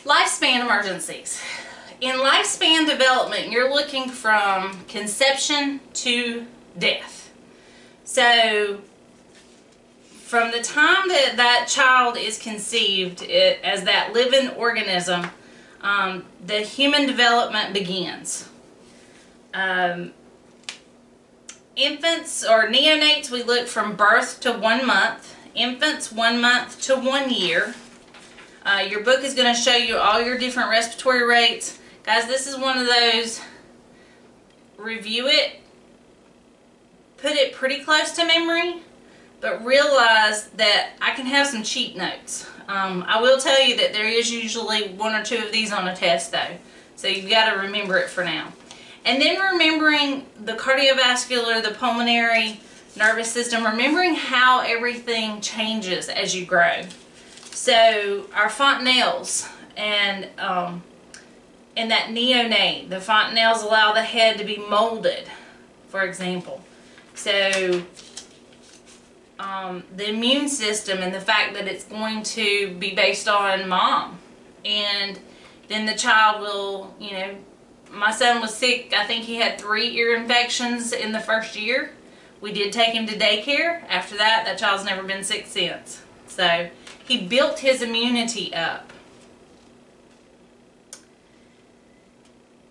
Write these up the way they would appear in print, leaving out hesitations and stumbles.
Lifespan emergencies. In lifespan development, you're looking from conception to death. So from the time that that child is conceived as that living organism, the human development begins. Infants or neonates, we look from birth to 1 month. Infants, 1 month to 1 year. Your book is going to show you all your different respiratory rates. Guys, this is one of those, review it, put it pretty close to memory, but realize that I can have some cheat notes. I will tell you that there is usually 1 or 2 of these on a test though, so you've got to remember it for now. And then remembering the cardiovascular, the pulmonary, nervous system, remembering how everything changes as you grow. So our fontanelles and that neonate, the fontanelles allow the head to be molded, for example. So the immune system and the fact that it's going to be based on mom. And then the child will, you know, my son was sick. I think he had 3 ear infections in the first year. We did take him to daycare. After that, that child's never been sick since. So he built his immunity up.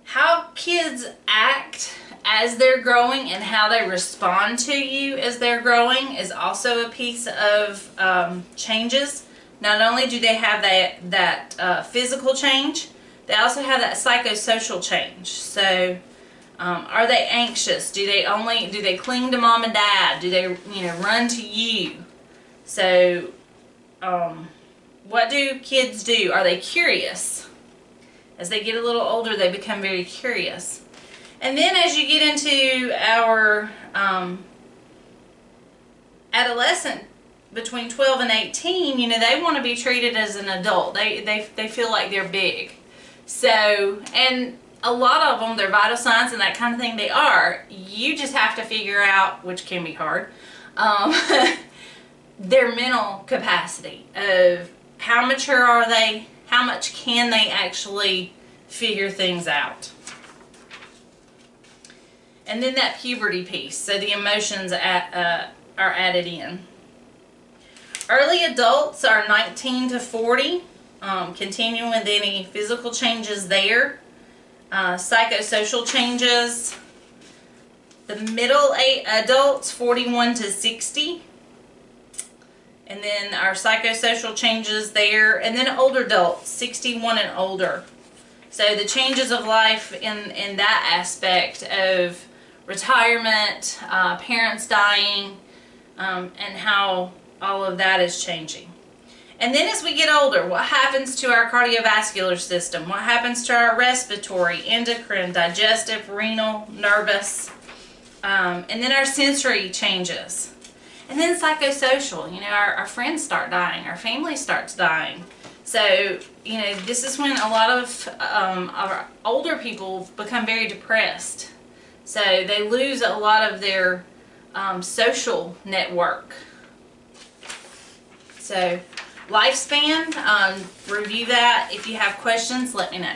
How kids act as they're growing and how they respond to you as they're growing is also a piece of changes. Not only do they have that physical change, they also have that psychosocial change. So are they anxious? Do they cling to mom and dad? Do they, you know, run to you? So what do kids do? Are they curious? As they get a little older, they become very curious. And then as you get into our adolescent, between 12 and 18, you know, they want to be treated as an adult. They feel like they're big. So, and a lot of them, their vital signs and that kind of thing, they are. You just have to figure out, which can be hard, their mental capacity of how mature are they, how much can they actually figure things out. And then that puberty piece, so the emotions are added in. Early adults are 19 to 40, continuing with any physical changes there. Psychosocial changes. The middle adults, 41 to 60. And then our psychosocial changes there. And then older adults, 61 and older. So the changes of life in that aspect of retirement, parents dying, and how all of that is changing. And then as we get older, what happens to our cardiovascular system? What happens to our respiratory, endocrine, digestive, renal, nervous? And then our sensory changes. And then psychosocial. You know, our friends start dying. Our family starts dying. So, you know, this is when a lot of our older people become very depressed. So they lose a lot of their social network. So lifespan, review that. If you have questions, let me know.